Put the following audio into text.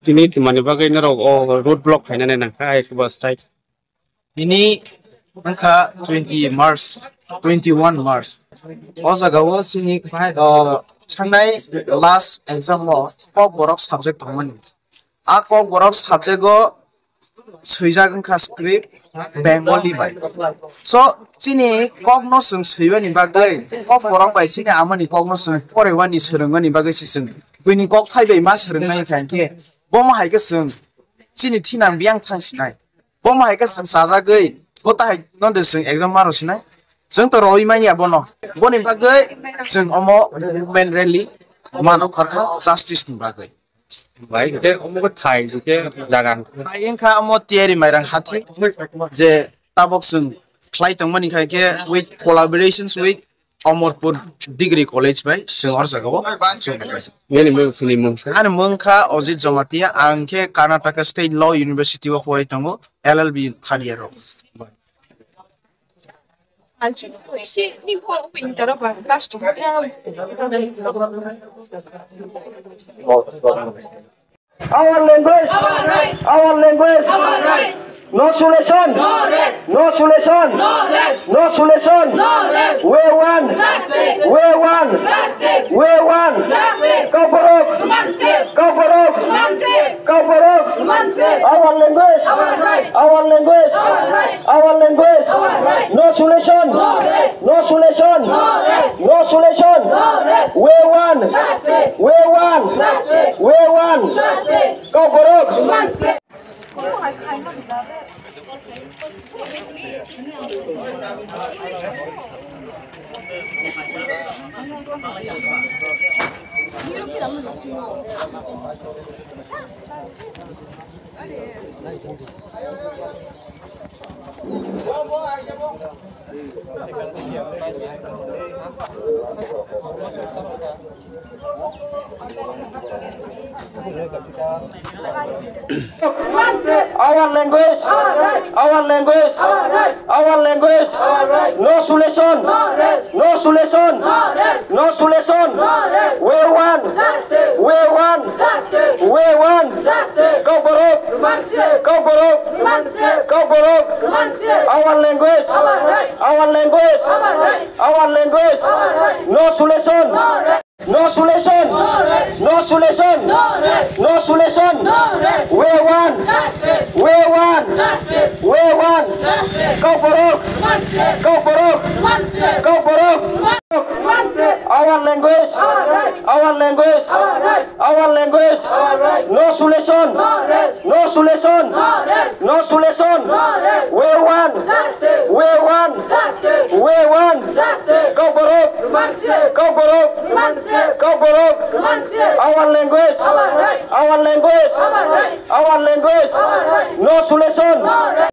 Ini di mana bagai narok road block kayaknya nangka itu bus strike. Ini nangka 20 Mars, 21 Mars. Osagawa sini changnai last exam lo kok borok subject thongmani. A kok borok subject go seijagon ka script Bengali bai. So sini kok no sung seibani bagai kok borok bai sini amani kok no sung porewani serengani bagai sisung. Bini kok thaibai ma serengnai kanke. Bom hai ke sung sini tinang biang thang sinai. Bom hai ke sung sajagai kota hai non de sung exam maro sinai. Sung to roi mai ya bono. Boni bagai sung omo men rally mano kharkha justice ni bagai. Baik, itu omo ke Thai juga jangan. Ayen kha omo tiari mai rang hathi je tabok sung flight tongmani khai ke with collaborations with Amorpur Degree College by sung orsagawo. Ini mau sini mau. Ani mungka Ojit Jamatia angke Karnataka State Law University of Waitango LLB third year. Our language, no solution, no solution, no solution. We want, cover up. Our language, no solution, no solution. We want, cover up. Our language, no solution. We want, cover up. Our language, no solution. No solution. We want. Cover up. Our language. No solution. We want. Cover up. Our language. No solution.